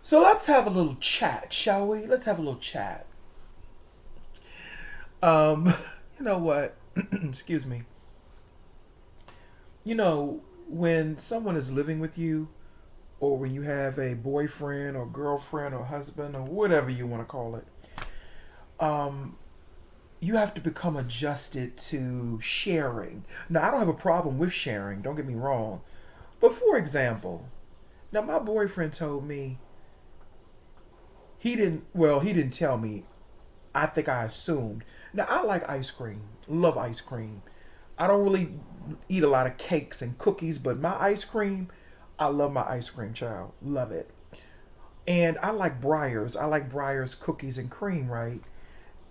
So let's have a little chat, shall we? Let's have a little chat. Um, you know what? Excuse me. You know, when someone is living with you, or when you have a boyfriend or girlfriend or husband or whatever you want to call it, um, you have to become adjusted to sharing. Now, I don't have a problem with sharing, don't get me wrong. But for example, now my boyfriend told me he didn't tell me. I think I assumed. Now, I like ice cream, love ice cream. I don't really eat a lot of cakes and cookies, but my ice cream, I love my ice cream, child. Love it. And I like Breyers. I like Breyers cookies and cream, right?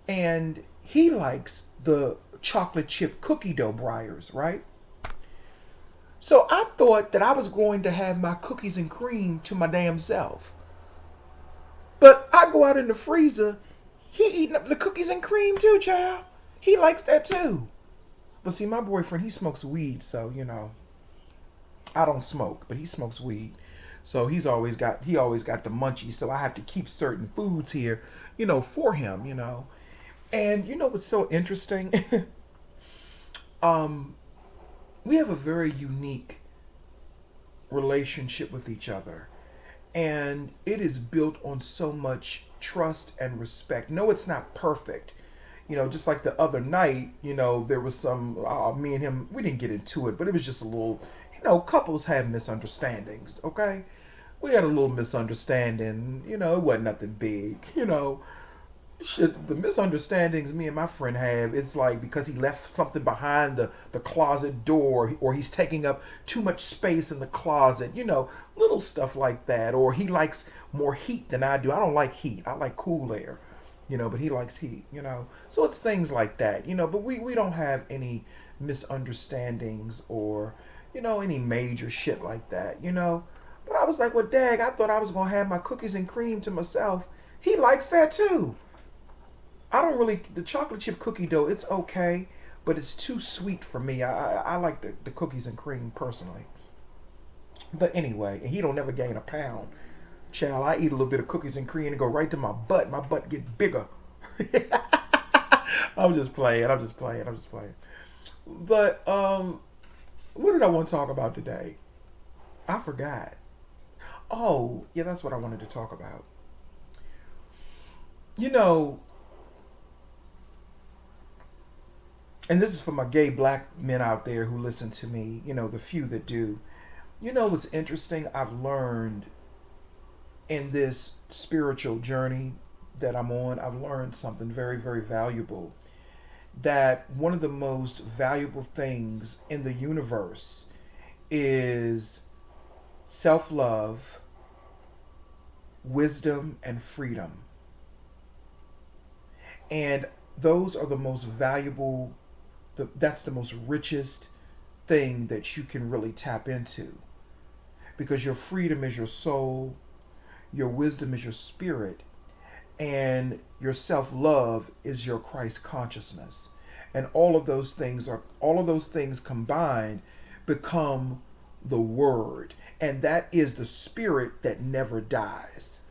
And he likes the chocolate chip cookie dough Breyers, right? So I thought that I was going to have my cookies and cream to my damn self. But I go out in the freezer, he eating up the cookies and cream too, child. He likes that too. But see, my boyfriend, he smokes weed, so I don't smoke, but he smokes weed. So he always got the munchies, so I have to keep certain foods here, for him. And you know what's so interesting? um, we have a very unique relationship with each other. And it is built on so much trust and respect. No, it's not perfect. Just like the other night, there was some, me and him, we didn't get into it, but it was just a little, couples have misunderstandings, okay? We had a little misunderstanding, it wasn't nothing big, shit, the misunderstandings me and my friend have, it's like because he left something behind the closet door, or he's taking up too much space in the closet, little stuff like that. Or he likes more heat than I do. I don't like heat. I like cool air, but he likes heat. So it's things like that, but we don't have any misunderstandings or, any major shit like that. But I was like, well, dag, I thought I was going to have my cookies and cream to myself. He likes that too. I don't really the chocolate chip cookie dough. It's okay, but it's too sweet for me. I like the cookies and cream personally. But anyway, and he don't never gain a pound. Child, I eat a little bit of cookies and cream and go right to my butt. My butt get bigger. I'm just playing. I'm just playing. I'm just playing. But what did I want to talk about today? I forgot. Oh, yeah, that's what I wanted to talk about. You know, and this is for my gay black men out there who listen to me, the few that do. You know what's interesting? I've learned in this spiritual journey that I'm on, I've learned something very, very valuable. That one of the most valuable things in the universe is self love, wisdom, and freedom. And those are the most valuable, that's the most richest thing that you can really tap into. Because your freedom is your soul, your wisdom is your spirit, and your self-love is your Christ consciousness. And all of those things combined become the word. And that is the spirit that never dies.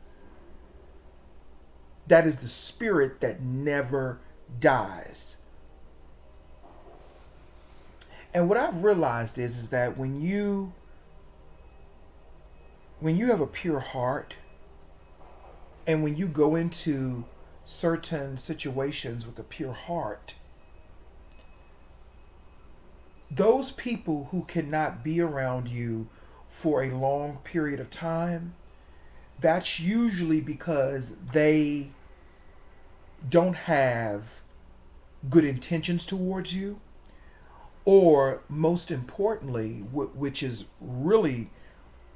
That is the spirit that never dies. And what I've realized is that when you have a pure heart, and when you go into certain situations with a pure heart, those people who cannot be around you for a long period of time, that's usually because they don't have good intentions towards you, or most importantly, which is really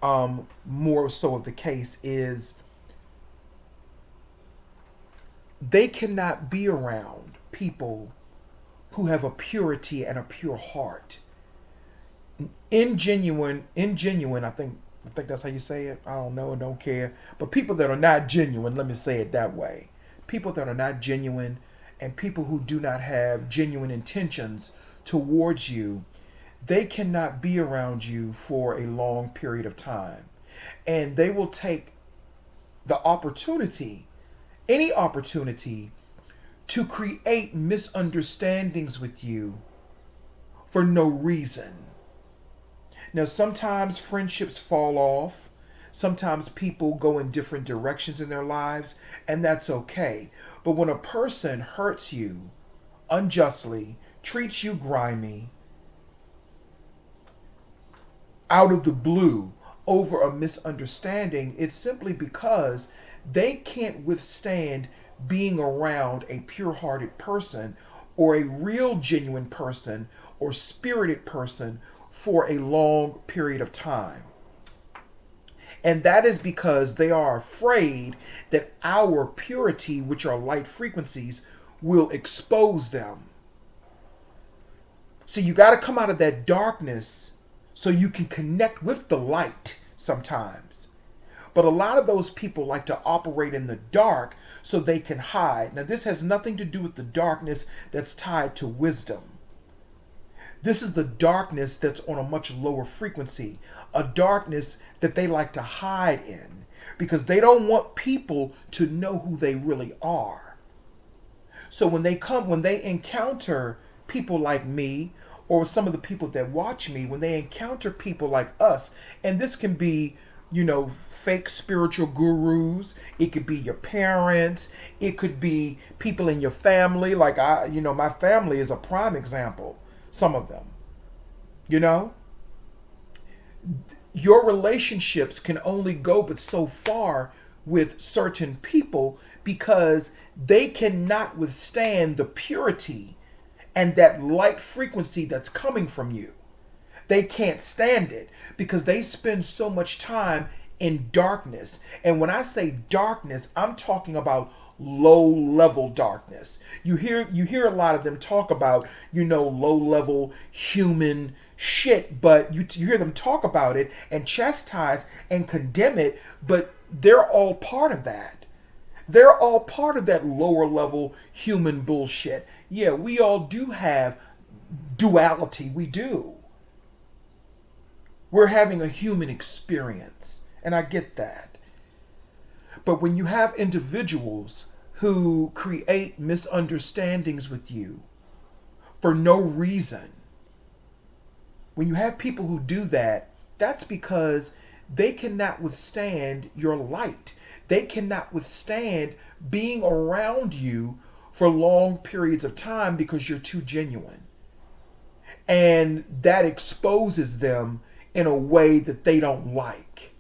more so of the case, is they cannot be around people who have a purity and a pure heart. Ingenuine, I think that's how you say it. I don't know and don't care. But people that are not genuine, let me say it that way. People that are not genuine, and people who do not have genuine intentions towards you, they cannot be around you for a long period of time. And they will take the opportunity, any opportunity to create misunderstandings with you for no reason. Now, sometimes friendships fall off. Sometimes people go in different directions in their lives, and that's okay. But when a person hurts you unjustly, treats you grimy, out of the blue over a misunderstanding, it's simply because they can't withstand being around a pure hearted person or a real genuine person or spirited person for a long period of time. And that is because they are afraid that our purity, which are light frequencies, will expose them. So you got to come out of that darkness so you can connect with the light sometimes. But a lot of those people like to operate in the dark so they can hide. Now, this has nothing to do with the darkness that's tied to wisdom. This is the darkness that's on a much lower frequency, a darkness that they like to hide in because they don't want people to know who they really are. So when they encounter people like me or some of the people that watch me, when they encounter people like us, and this can be, fake spiritual gurus, it could be your parents, it could be people in your family, like my family is a prime example. Some of them, your relationships can only go but so far with certain people because they cannot withstand the purity and that light frequency that's coming from you. They can't stand it because they spend so much time in darkness. And when I say darkness, I'm talking about low level darkness. You hear a lot of them talk about, low level human shit, but you hear them talk about it and chastise and condemn it, but they're all part of that. They're all part of that lower level human bullshit. Yeah, we all do have duality. We do. We're having a human experience, and I get that. But when you have individuals who create misunderstandings with you for no reason, when you have people who do that, that's because they cannot withstand your light. They cannot withstand being around you for long periods of time because you're too genuine. And that exposes them in a way that they don't like.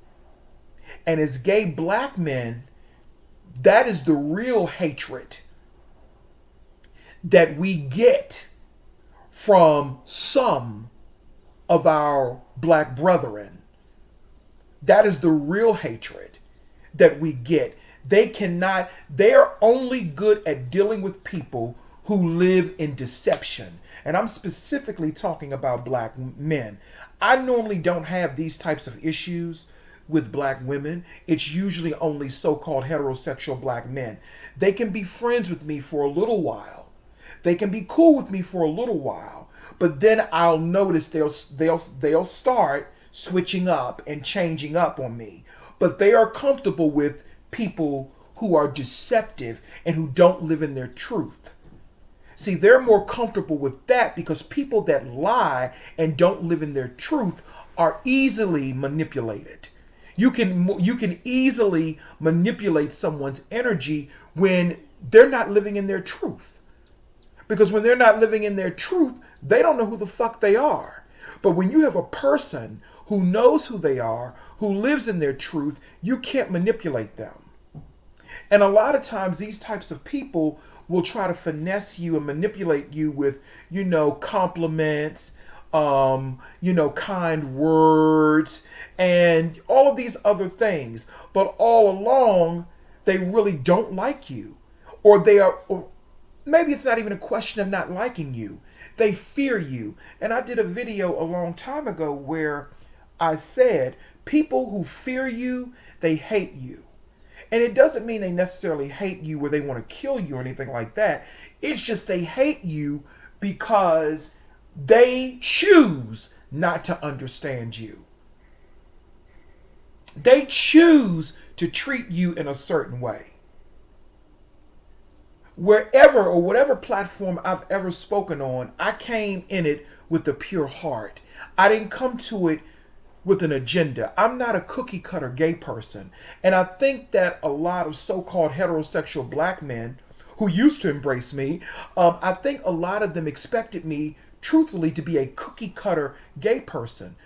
And as gay black men, that is the real hatred that we get from some of our black brethren. That is the real hatred that we get. They are only good at dealing with people who live in deception. And I'm specifically talking about black men. I normally don't have these types of issues with black women. It's usually only so-called heterosexual black men. They can be friends with me for a little while. They can be cool with me for a little while. But then I'll notice they'll start switching up and changing up on me. But they are comfortable with people who are deceptive and who don't live in their truth. See, they're more comfortable with that because people that lie and don't live in their truth are easily manipulated. You can easily manipulate someone's energy when they're not living in their truth. Because when they're not living in their truth, they don't know who the fuck they are. But when you have a person who knows who they are, who lives in their truth, you can't manipulate them. And a lot of times these types of people will try to finesse you and manipulate you with, compliments, kind words, and all of these other things. But all along, they really don't like you. Or maybe it's not even a question of not liking you. They fear you. And I did a video a long time ago where I said, people who fear you, they hate you. And it doesn't mean they necessarily hate you where they want to kill you or anything like that. It's just they hate you because they choose not to understand you. They choose to treat you in a certain way. Wherever or whatever platform I've ever spoken on, I came in it with a pure heart. I didn't come to it with an agenda. I'm not a cookie cutter gay person. And I think that a lot of so-called heterosexual black men who used to embrace me, I think a lot of them expected me, truthfully, to be a cookie cutter gay person.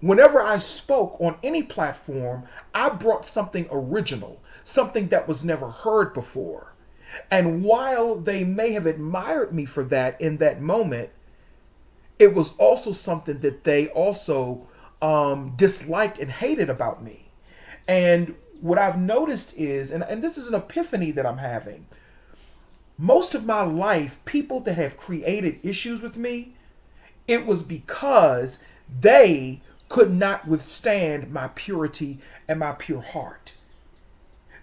Whenever I spoke on any platform, I brought something original, something that was never heard before. And while they may have admired me for that in that moment, it was also something that they also disliked and hated about me. And what I've noticed is, and this is an epiphany that I'm having, most of my life, people that have created issues with me, it was because they could not withstand my purity and my pure heart.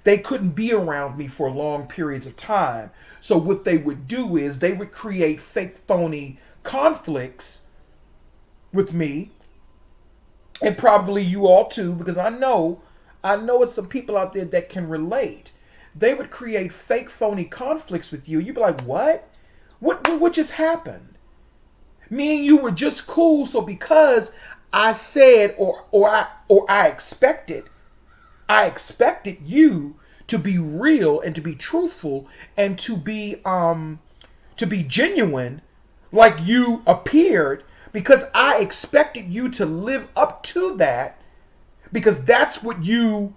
They couldn't be around me for long periods of time. So what they would do is they would create fake, phony conflicts with me, and probably you all too, because I know it's some people out there that can relate. They would create fake, phony conflicts with you. You'd be like, what? What just happened? Me and you were just cool, so because I said I expected you to be real and to be truthful and to be genuine like you appeared, because I expected you to live up to that, because that's what you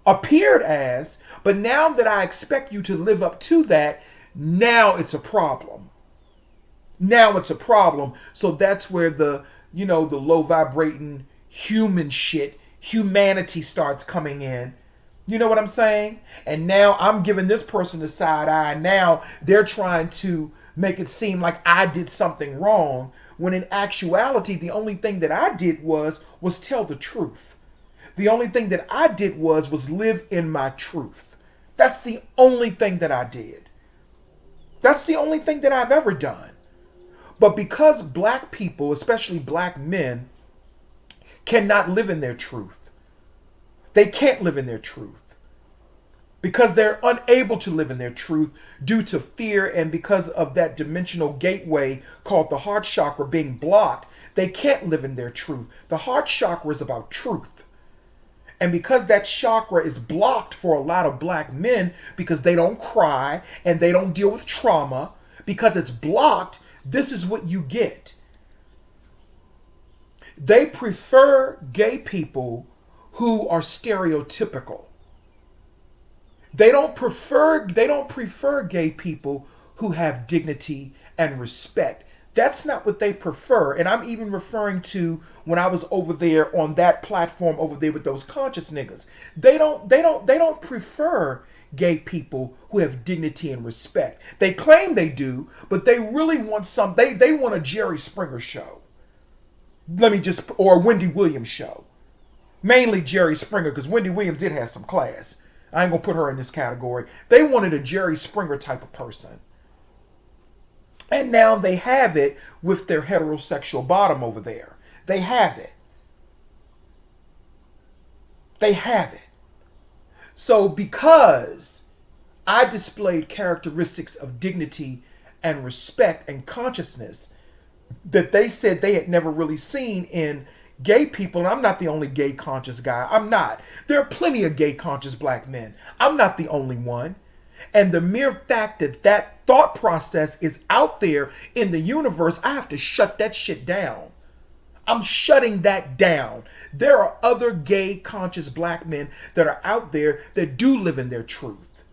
appeared as. But now that I expect you to live up to that, now it's a problem. Now it's a problem. So that's where the low vibrating human shit, humanity starts coming in. You know what I'm saying? And now I'm giving this person the side eye. Now they're trying to make it seem like I did something wrong, when in actuality, the only thing that I did was tell the truth. The only thing that I did was live in my truth. That's the only thing that I did. That's the only thing that I've ever done. But because black people, especially black men, cannot live in their truth. They can't live in their truth. Because they're unable to live in their truth due to fear, and because of that dimensional gateway called the heart chakra being blocked, they can't live in their truth. The heart chakra is about truth. And because that chakra is blocked for a lot of black men, because they don't cry and they don't deal with trauma, because it's blocked, this is what you get. They prefer gay people who are stereotypical. They don't prefer gay people who have dignity and respect. That's not what they prefer. And I'm even referring to when I was over there on that platform over there with those conscious niggas. They don't prefer gay people who have dignity and respect. They claim they do, but they really want they want a Jerry Springer show. Or a Wendy Williams show. Mainly Jerry Springer, because Wendy Williams did have some class. I ain't gonna put her in this category. They wanted a Jerry Springer type of person. And now they have it with their heterosexual bottom over there. They have it. They have it. So because I displayed characteristics of dignity and respect and consciousness that they said they had never really seen in gay people, and I'm not the only gay conscious guy. I'm not. There are plenty of gay conscious black men. I'm not the only one. And the mere fact that that thought process is out there in the universe, I have to shut that shit down. I'm shutting that down. There are other gay conscious black men that are out there that do live in their truth.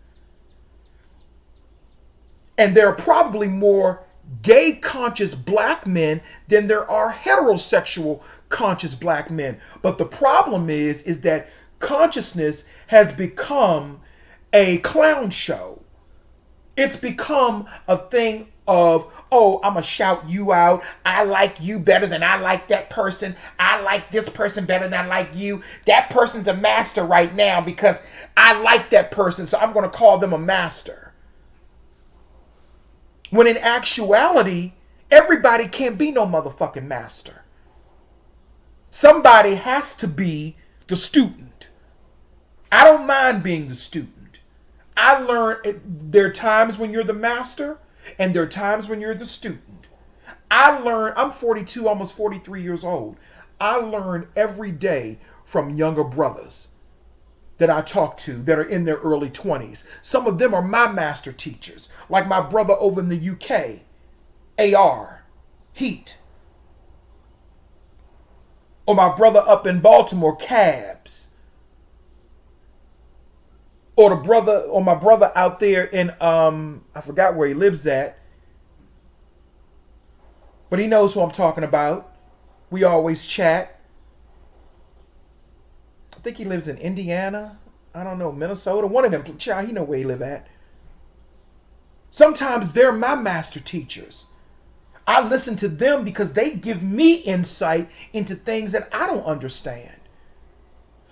And there are probably more gay conscious black men than there are heterosexual conscious black men. But the problem is that consciousness has become a clown show. It's become a thing of, oh, I'm going to shout you out. I like you better than I like that person. I like this person better than I like you. That person's a master right now because I like that person, so I'm going to call them a master. When in actuality, everybody can't be no motherfucking master. Somebody has to be the student. I don't mind being the student. I learn there are times when you're the master and there are times when you're the student. I'm 42, almost 43 years old. I learn every day from younger brothers that I talk to that are in their early 20s. Some of them are my master teachers, like my brother over in the UK, AR, Heat, or my brother up in Baltimore, Cabs, or my brother out there in I forgot where he lives at, but he knows who I'm talking about. We always chat. I think he lives in Indiana. I don't know, Minnesota. One of them, child, he know where he live at. Sometimes they're my master teachers. I listen to them because they give me insight into things that I don't understand.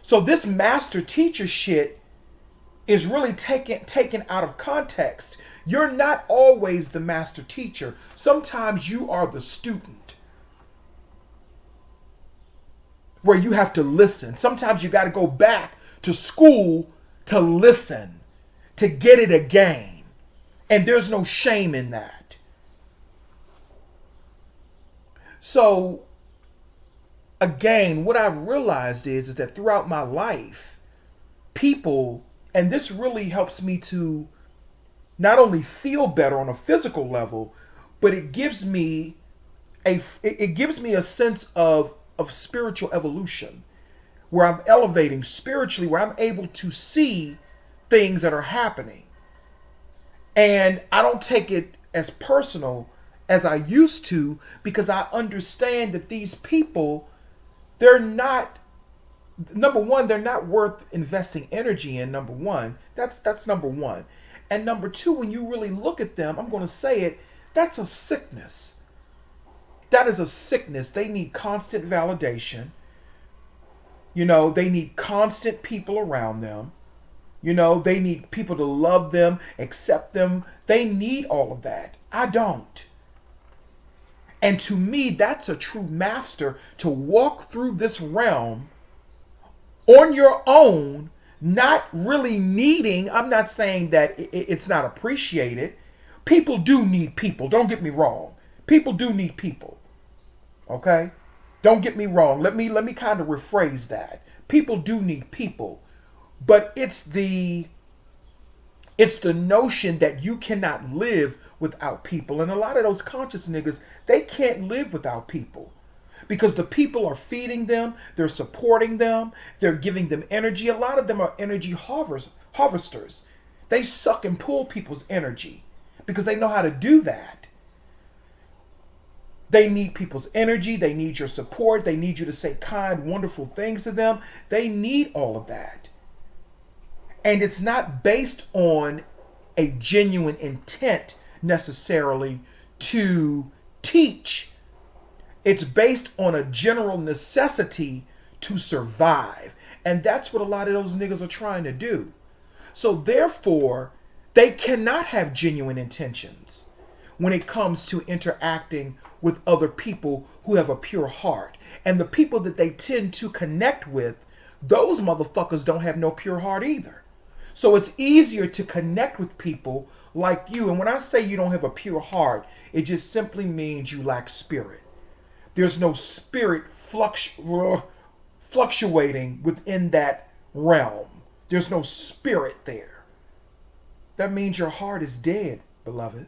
So this master teacher shit is really taken out of context. You're not always the master teacher. Sometimes you are the student, where you have to listen. Sometimes you got to go back to school to listen, to get it again. And there's no shame in that. So, again, what I've realized is that throughout my life, people, and this really helps me to not only feel better on a physical level, but it gives me a sense of spiritual evolution, where I'm elevating spiritually, where I'm able to see things that are happening. And I don't take it as personal as I used to, because I understand that these people, they're not, number one, they're not worth investing energy in, number one. That's number one. And number two, when you really look at them, I'm going to say it, that's a sickness. That is a sickness. They need constant validation. You know, they need constant people around them. You know, they need people to love them, accept them. They need all of that. I don't. And to me, that's a true master, to walk through this realm on your own, not really needing, I'm not saying that it's not appreciated. People do need people. Don't get me wrong. People do need people. Okay? Don't get me wrong. Let me kind of rephrase that. People do need people. But it's the notion that you cannot live without people. And a lot of those conscious niggas, they can't live without people. Because the people are feeding them, they're supporting them, they're giving them energy. A lot of them are energy harvesters. They suck and pull people's energy because they know how to do that. They need people's energy, they need your support, they need you to say kind, wonderful things to them. They need all of that. And it's not based on a genuine intent necessarily to teach. It's based on a general necessity to survive. And that's what a lot of those niggas are trying to do. So therefore, they cannot have genuine intentions when it comes to interacting with other people who have a pure heart. And the people that they tend to connect with, those motherfuckers don't have no pure heart either. So it's easier to connect with people like you. And when I say you don't have a pure heart, it just simply means you lack spirit. There's no spirit fluctuating within that realm. There's no spirit there. That means your heart is dead, beloved.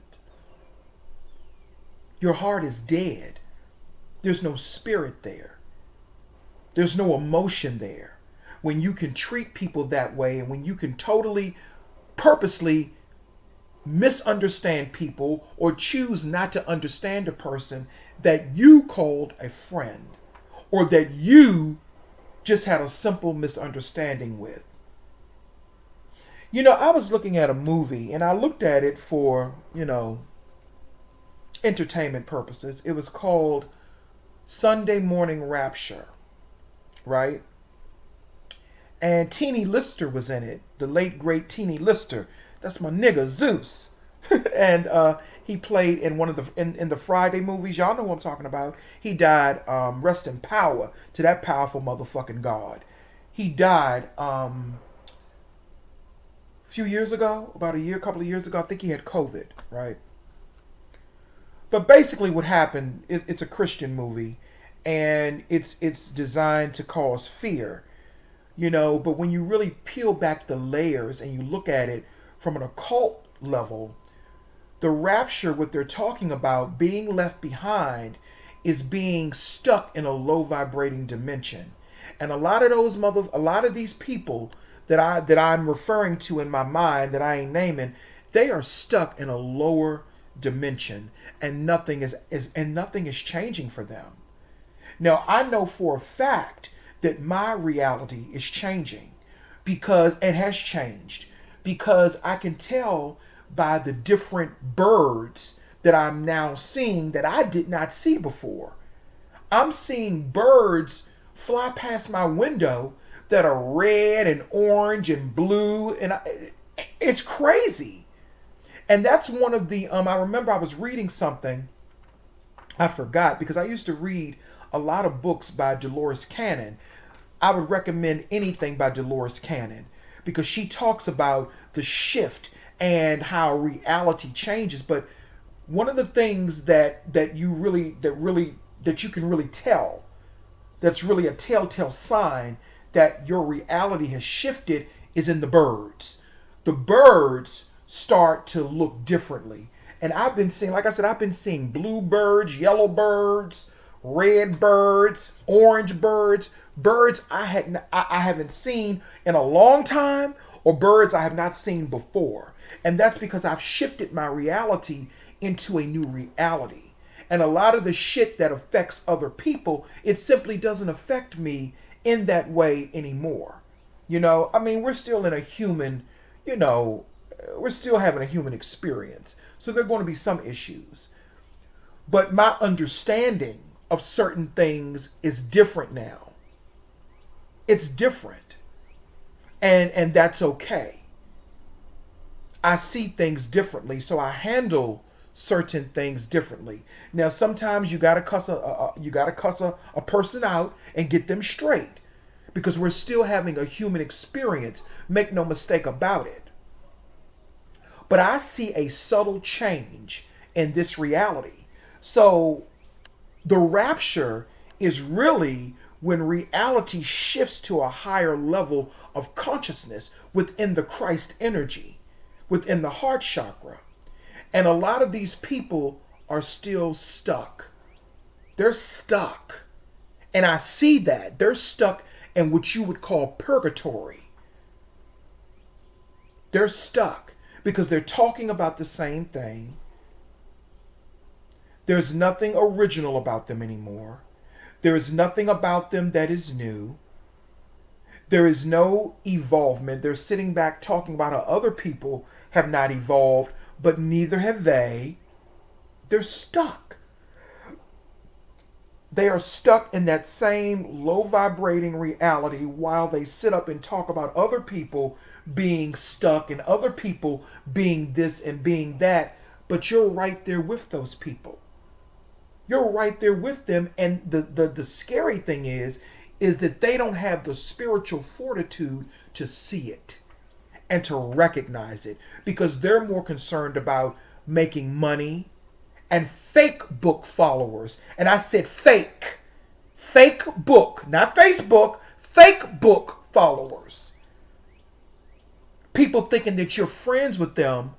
Your heart is dead. There's no spirit there. There's no emotion there. When you can treat people that way, and when you can totally, purposely misunderstand people or choose not to understand a person that you called a friend or that you just had a simple misunderstanding with. You know, I was looking at a movie and I looked at it for, entertainment purposes. It was called Sunday Morning Rapture, right? And Teeny Lister was in it, the late great Teeny Lister. That's my nigga Zeus. And he played in one of the in the Friday movies. Y'all know what I'm talking about. He died. Rest in power to that powerful motherfucking God. He died few years ago, about a year, couple of years ago. I think he had COVID, right? But basically, what happened? It's a Christian movie, and it's designed to cause fear, you know. But when you really peel back the layers and you look at it from an occult level, the rapture, what they're talking about, being left behind, is being stuck in a low vibrating dimension. And a lot of these people that I'm referring to in my mind that I ain't naming, they are stuck in a lower dimension, and nothing is changing for them. Now, I know for a fact that my reality is changing, because it has changed, because I can tell by the different birds that I'm now seeing that I did not see before. I'm seeing birds fly past my window that are red and orange and blue, and it's crazy. And that's one of the I remember I was reading something, I forgot, because I used to read a lot of books by Dolores Cannon. I would recommend anything by Dolores Cannon, because she talks about the shift and how reality changes. But one of the things that you can really tell, that's really a telltale sign that your reality has shifted, is in the birds. The birds start to look differently. And I've been seeing, like I said, I've been seeing blue birds, yellow birds, red birds, orange birds, birds I haven't seen in a long time, or birds I have not seen before. And that's because I've shifted my reality into a new reality. And a lot of the shit that affects other people, it simply doesn't affect me in that way anymore. You know, I mean, we're still in a human, you know, we're still having a human experience. So there are going to be some issues. But my understanding of certain things is different now. It's different. And that's okay. I see things differently, so I handle certain things differently. Now, sometimes you gotta cuss a person out and get them straight, because we're still having a human experience. Make no mistake about it. But I see a subtle change in this reality. So the rapture is really when reality shifts to a higher level of consciousness within the Christ energy, within the heart chakra. And a lot of these people are still stuck. They're stuck. And I see that. They're stuck in what you would call purgatory. They're stuck because they're talking about the same thing. There's nothing original about them anymore. There is nothing about them that is new. There is no evolvement. They're sitting back talking about how other people have not evolved, but neither have they. They're stuck. They are stuck in that same low vibrating reality while they sit up and talk about other people being stuck and other people being this and being that. But you're right there with those people. You're right there with them. And the scary thing is that they don't have the spiritual fortitude to see it and to recognize it, because they're more concerned about making money and fake book followers. And I said fake book, not Facebook, fake book followers. People thinking that you're friends with them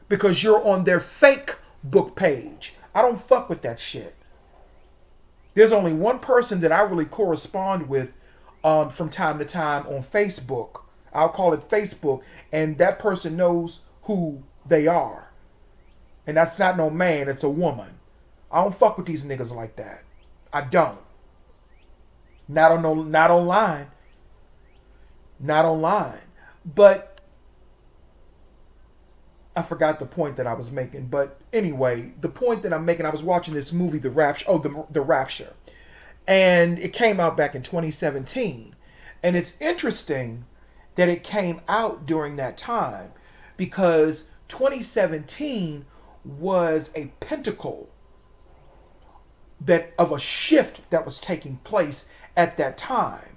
because you're on their fake book page. I don't fuck with that shit. There's only one person that I really correspond with from time to time on Facebook. I'll call it Facebook, and that person knows who they are. And that's not no man, it's a woman. I don't fuck with these niggas like that. I don't. Not online. Not online. But I forgot the point that I was making. But anyway, the point that I'm making, I was watching this movie, The Rapture. Oh, the Rapture. And it came out back in 2017. And it's interesting that it came out during that time, because 2017 was a pinnacle that of a shift that was taking place at that time.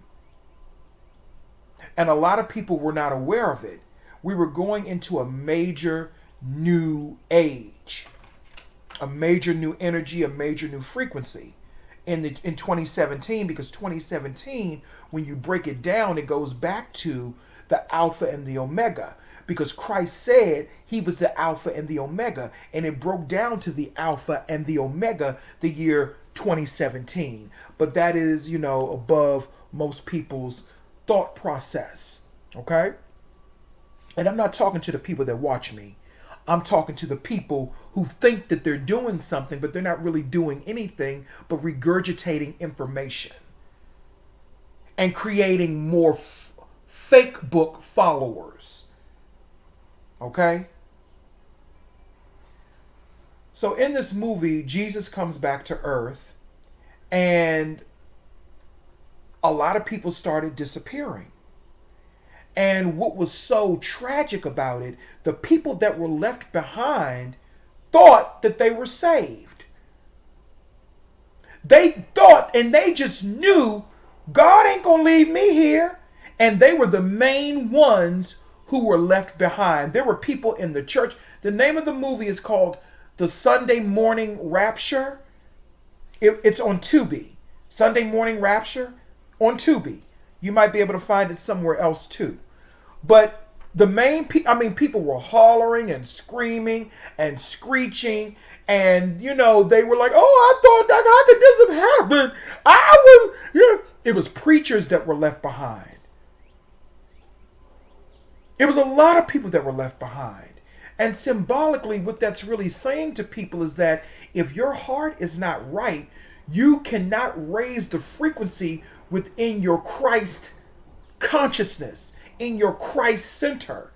And a lot of people were not aware of it. We were going into a major new age, a major new energy, a major new frequency in 2017, because 2017, when you break it down, it goes back to the Alpha and the Omega, because Christ said he was the Alpha and the Omega, and it broke down to the Alpha and the Omega the year 2017. But that is, above most people's thought process. Okay? And I'm not talking to the people that watch me. I'm talking to the people who think that they're doing something, but they're not really doing anything but regurgitating information and creating more fake book followers. Okay? So in this movie, Jesus comes back to earth, and a lot of people started disappearing. And what was so tragic about it, the people that were left behind thought that they were saved. They thought, and they just knew, God ain't gonna leave me here. And they were the main ones who were left behind. There were people in the church. The name of the movie is called The Sunday Morning Rapture. It's on Tubi. Sunday Morning Rapture on Tubi. You might be able to find it somewhere else too. But the main people were hollering and screaming and screeching, and they were like, "Oh, I thought that, how could this have happened? It was preachers that were left behind. It was a lot of people that were left behind. And symbolically, what that's really saying to people is that if your heart is not right, you cannot raise the frequency within your Christ consciousness, in your Christ center.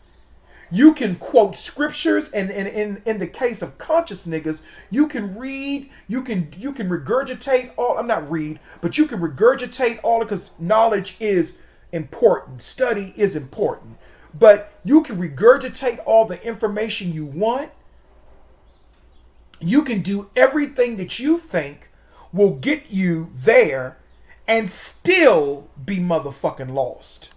You can quote scriptures, and in the case of conscious niggas, you can read, you can regurgitate all, I'm not read, but you can regurgitate all, because knowledge is important, study is important. But you can regurgitate all the information you want. You can do everything that you think will get you there and still be motherfucking lost.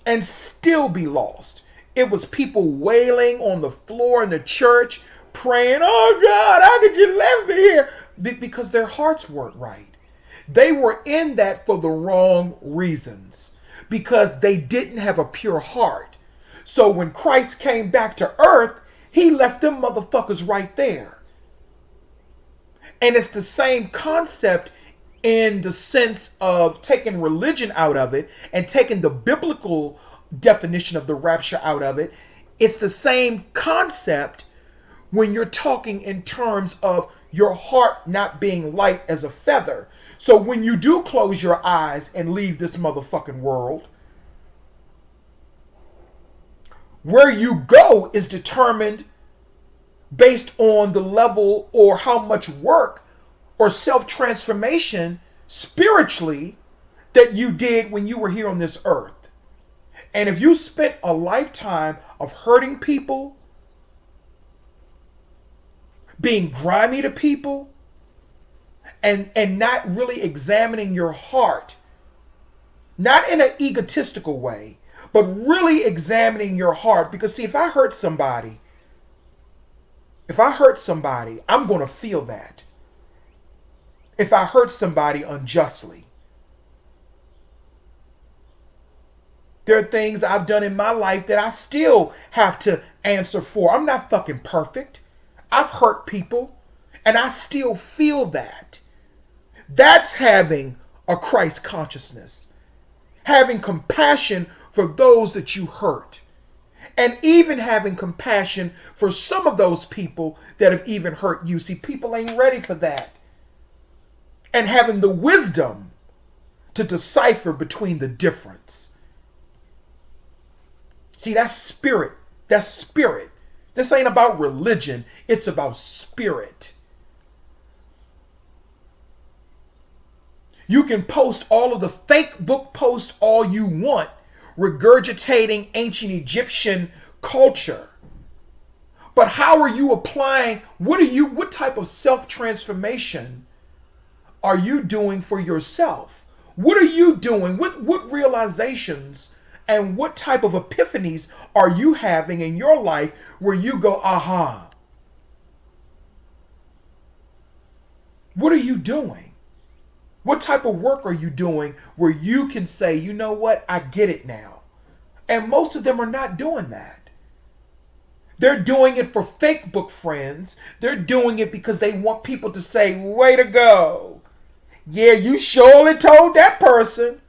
And still be lost. It was people wailing on the floor in the church, praying, "Oh God, how could you leave me here?" Because their hearts weren't right. They were in that for the wrong reasons, because they didn't have a pure heart. So when Christ came back to earth, he left them motherfuckers right there. And it's the same concept in the sense of taking religion out of it and taking the biblical definition of the rapture out of it. It's the same concept when you're talking in terms of your heart not being light as a feather. So when you do close your eyes and leave this motherfucking world, where you go is determined based on the level or how much work or self-transformation spiritually that you did when you were here on this earth. And if you spent a lifetime of hurting people, being grimy to people, and not really examining your heart, not in an egotistical way, but really examining your heart. Because see, if I hurt somebody, I'm going to feel that. If I hurt somebody unjustly. There are things I've done in my life that I still have to answer for. I'm not fucking perfect. I've hurt people, and I still feel that. That's having a Christ consciousness. Having compassion for those that you hurt. And even having compassion for some of those people that have even hurt you. See, people ain't ready for that. And having the wisdom to decipher between the difference. See, that's spirit. That's spirit. This ain't about religion. It's about spirit. You can post all of the fake book posts all you want, regurgitating ancient Egyptian culture. But how are you applying, what type of self-transformation are you doing for yourself? What are you doing? What realizations And what type of epiphanies are you having in your life where you go, aha? What are you doing? What type of work are you doing where you can say, you know what, I get it now? And most of them are not doing that. They're doing it for fake book friends. They're doing it because they want people to say, way to go. Yeah, you surely told that person.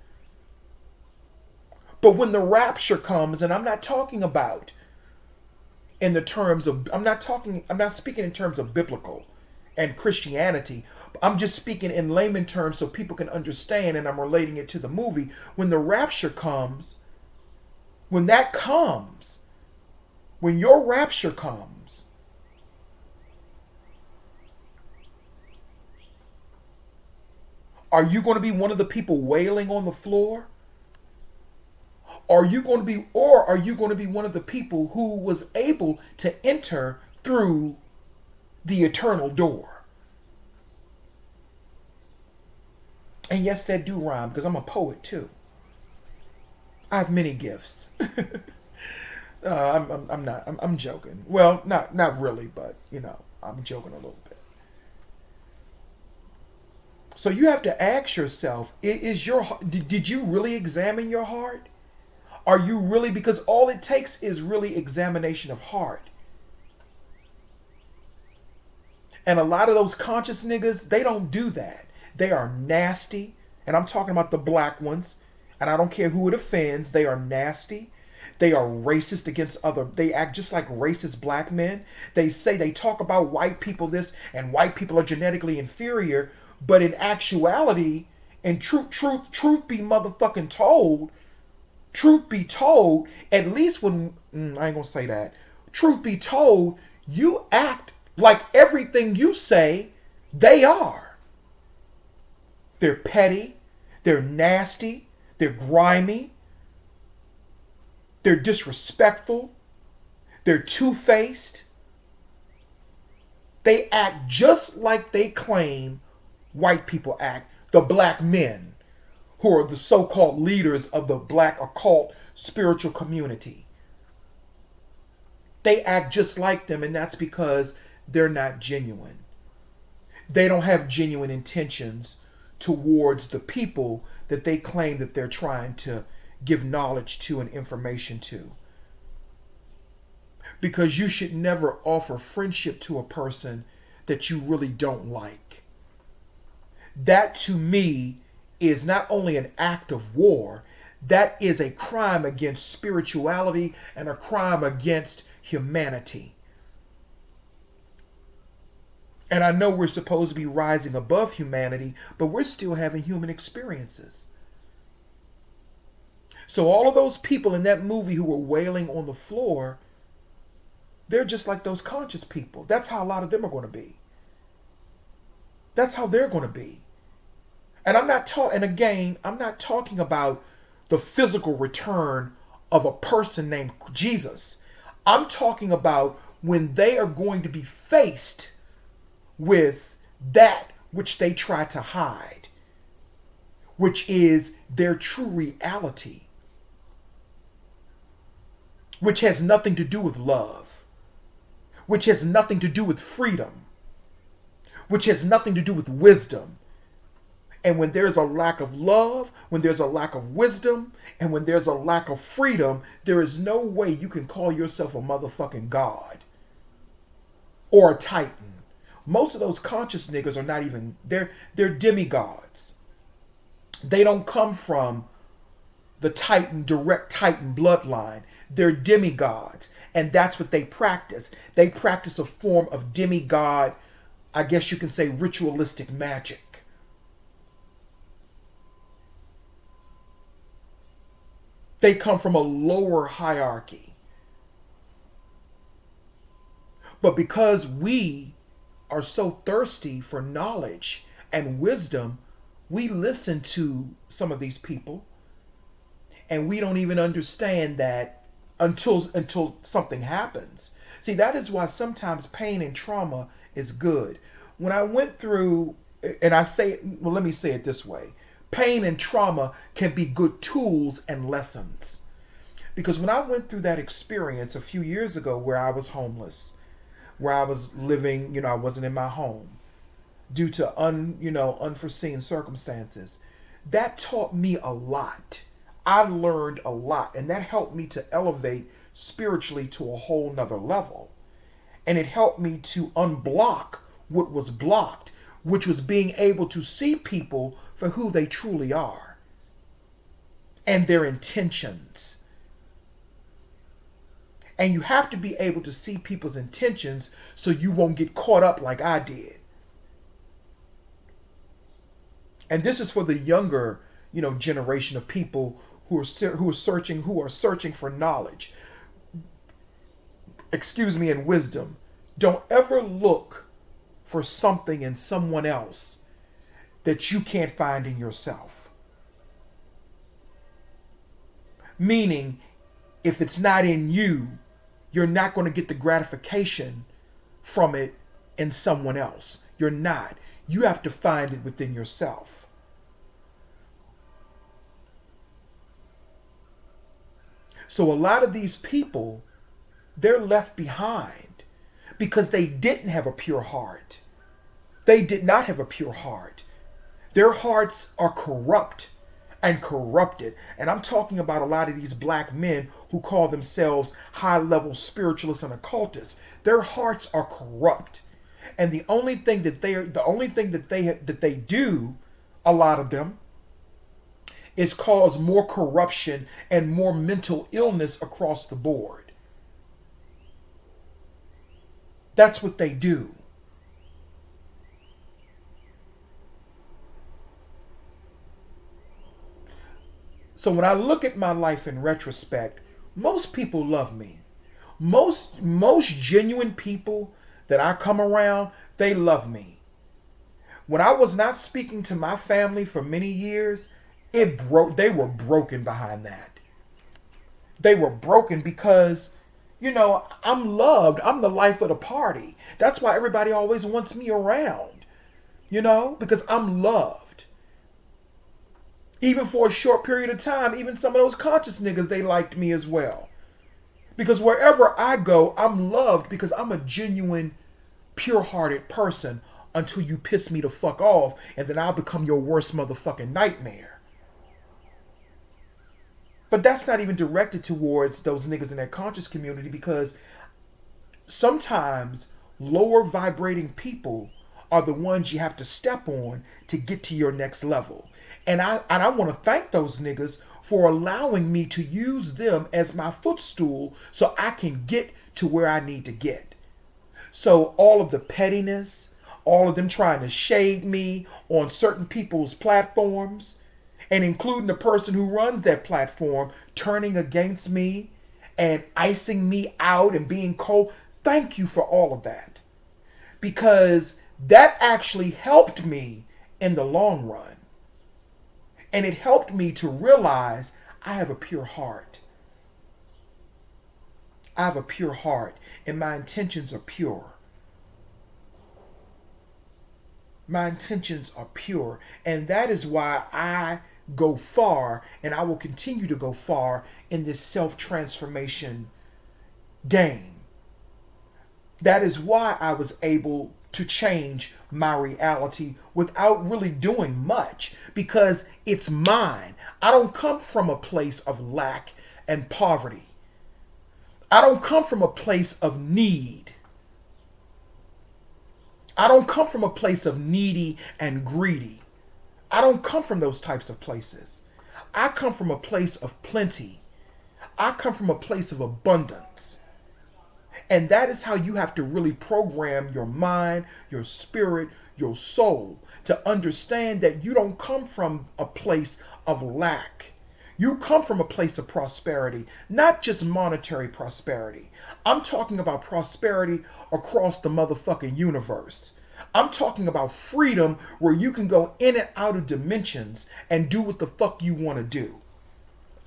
But when the rapture comes, and I'm not talking about in the terms of, I'm not speaking in terms of biblical and Christianity. I'm just speaking in layman terms so people can understand, and I'm relating it to the movie. When the rapture comes, when that comes, when your rapture comes, are you going to be one of the people wailing on the floor? Are you going to be, or are you going to be one of the people who was able to enter through the eternal door? And yes, that do rhyme because I'm a poet too. I have many gifts. I'm not. I'm joking. Well, not really, but I'm joking a little bit. So you have to ask yourself: did you really examine your heart? Are you really, because all it takes is really examination of heart. And a lot of those conscious niggas, they don't do that. They are nasty. And I'm talking about the black ones. And I don't care who it offends. They are nasty. They are racist against they act just like racist black men. They talk about white people this and white people are genetically inferior. But in actuality, and truth be motherfucking told, truth be told, at least when, I ain't gonna say that. Truth be told, you act like everything you say, they are. They're petty, they're nasty, they're grimy, they're disrespectful, they're two-faced. They act just like they claim white people act, the black men who are the so-called leaders of the black occult spiritual community. They act just like them, and that's because they're not genuine. They don't have genuine intentions towards the people that they claim that they're trying to give knowledge to and information to. Because you should never offer friendship to a person that you really don't like. That to me is not only an act of war, that is a crime against spirituality and a crime against humanity. And I know we're supposed to be rising above humanity, but we're still having human experiences. So all of those people in that movie who were wailing on the floor, they're just like those conscious people. That's how a lot of them are going to be. That's how they're going to be. And I'm not talking about the physical return of a person named Jesus. I'm talking about when they are going to be faced with that which they try to hide, which is their true reality, which has nothing to do with love, which has nothing to do with freedom, which has nothing to do with wisdom. And when there's a lack of love, when there's a lack of wisdom, and when there's a lack of freedom, there is no way you can call yourself a motherfucking god or a titan. Most of those conscious niggas are not even, they're demigods. They don't come from the titan, direct titan bloodline. They're demigods. And that's what they practice. They practice a form of demigod, I guess you can say ritualistic magic. They come from a lower hierarchy. But because we are so thirsty for knowledge and wisdom, we listen to some of these people and we don't even understand that until something happens. See, that is why sometimes pain and trauma is good. When I went through, and I say, well, let me say it this way. Pain and trauma can be good tools and lessons. Because when I went through that experience a few years ago where I was homeless, where I was living, I wasn't in my home due to unforeseen circumstances, that taught me a lot. I learned a lot, and that helped me to elevate spiritually to a whole nother level. And it helped me to unblock what was blocked, which was being able to see people for who they truly are and their intentions. And you have to be able to see people's intentions so you won't get caught up like I did. And this is for the younger, generation of people who are searching for knowledge. And wisdom. Don't ever look for something in someone else that you can't find in yourself. Meaning, if it's not in you, you're not going to get the gratification from it in someone else. You're not. You have to find it within yourself. So a lot of these people, they're left behind because they didn't have a pure heart. They did not have a pure heart. Their hearts are corrupt and corrupted. And I'm talking about a lot of these black men who call themselves high-level spiritualists and occultists. Their hearts are corrupt. And the only thing that they do, a lot of them, is cause more corruption and more mental illness across the board. That's what they do. So when I look at my life in retrospect, most people love me. Most genuine people that I come around, they love me. When I was not speaking to my family for many years, they were broken behind that. They were broken because, I'm loved. I'm the life of the party. That's why everybody always wants me around, because I'm loved. Even for a short period of time, even some of those conscious niggas, they liked me as well. Because wherever I go, I'm loved because I'm a genuine, pure-hearted person until you piss me the fuck off, and then I'll become your worst motherfucking nightmare. But that's not even directed towards those niggas in that conscious community, because sometimes lower vibrating people are the ones you have to step on to get to your next level. And I want to thank those niggas for allowing me to use them as my footstool so I can get to where I need to get. So all of the pettiness, all of them trying to shade me on certain people's platforms, and including the person who runs that platform turning against me and icing me out and being cold. Thank you for all of that. Because that actually helped me in the long run. And it helped me to realize I have a pure heart. I have a pure heart, and my intentions are pure. My intentions are pure, and that is why I go far, and I will continue to go far in this self-transformation game. That is why I was able to change my reality without really doing much, because it's mine. I don't come from a place of lack and poverty. I don't come from a place of need. I don't come from a place of needy and greedy. I don't come from those types of places. I come from a place of plenty. I come from a place of abundance. And that is how you have to really program your mind, your spirit, your soul to understand that you don't come from a place of lack. You come from a place of prosperity, not just monetary prosperity. I'm talking about prosperity across the motherfucking universe. I'm talking about freedom where you can go in and out of dimensions and do what the fuck you want to do.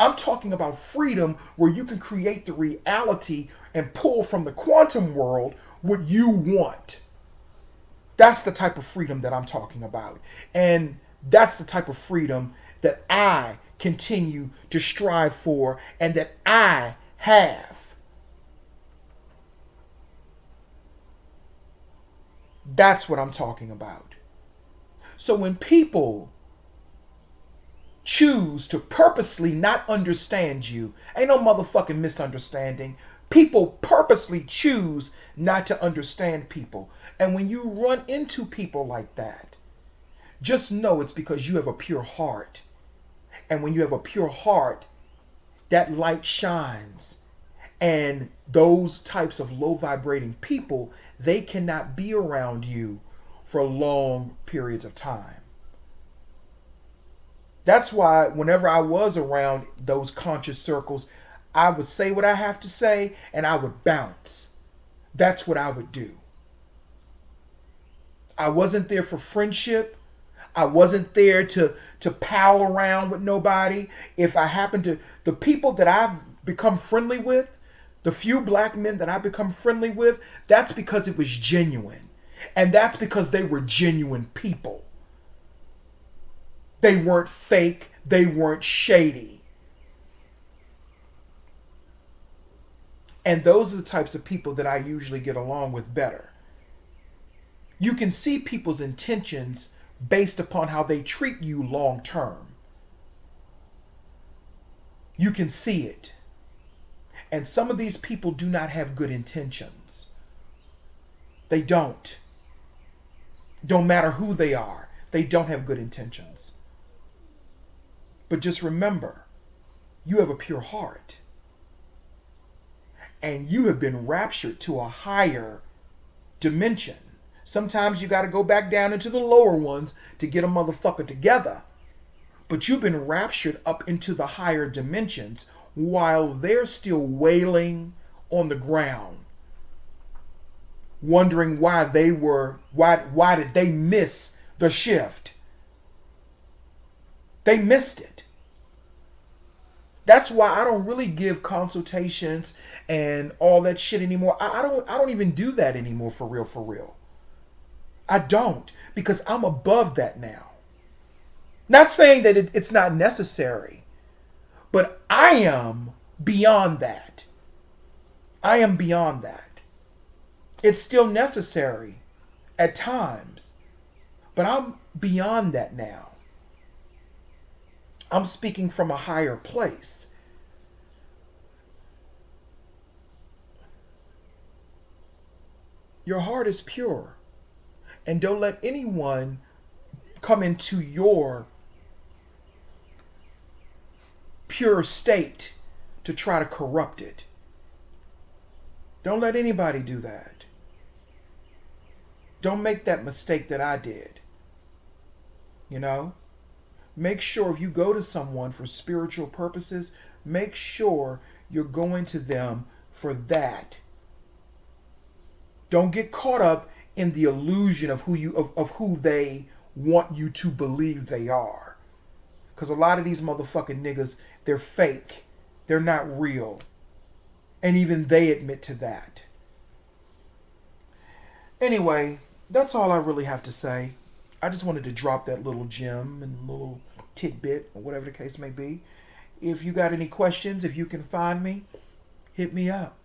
I'm talking about freedom where you can create the reality and pull from the quantum world what you want. That's the type of freedom that I'm talking about. And that's the type of freedom that I continue to strive for and that I have. That's what I'm talking about. So when people choose to purposely not understand you, ain't no motherfucking misunderstanding. People purposely choose not to understand people. And when you run into people like that, just know it's because you have a pure heart. And when you have a pure heart, that light shines. And those types of low vibrating people, they cannot be around you for long periods of time. That's why whenever I was around those conscious circles, I would say what I have to say and I would bounce. That's what I would do. I wasn't there for friendship. I wasn't there to pal around with nobody. If I happen to, the people that I've become friendly with, the few black men that I've become friendly with, that's because it was genuine. And that's because they were genuine people. They weren't fake. They weren't shady. And those are the types of people that I usually get along with better. You can see people's intentions based upon how they treat you long term. You can see it. And some of these people do not have good intentions. They don't. Don't matter who they are. They don't have good intentions. But just remember, you have a pure heart. And you have been raptured to a higher dimension. Sometimes you got to go back down into the lower ones to get a motherfucker together. But you've been raptured up into the higher dimensions while they're still wailing on the ground, wondering why did they miss the shift? They missed it. That's why I don't really give consultations and all that shit anymore. I don't even do that anymore for real. I don't, because I'm above that now. Not saying that it's not necessary, but I am beyond that. I am beyond that. It's still necessary at times, but I'm beyond that now. I'm speaking from a higher place. Your heart is pure. And don't let anyone come into your pure state to try to corrupt it. Don't let anybody do that. Don't make that mistake that I did. You know? Make sure if you go to someone for spiritual purposes, make sure you're going to them for that. Don't get caught up in the illusion of who they want you to believe they are. Because a lot of these motherfucking niggas, they're fake. They're not real. And even they admit to that. Anyway, that's all I really have to say. I just wanted to drop that little gem and little tidbit, or whatever the case may be. If you got any questions, if you can find me, hit me up.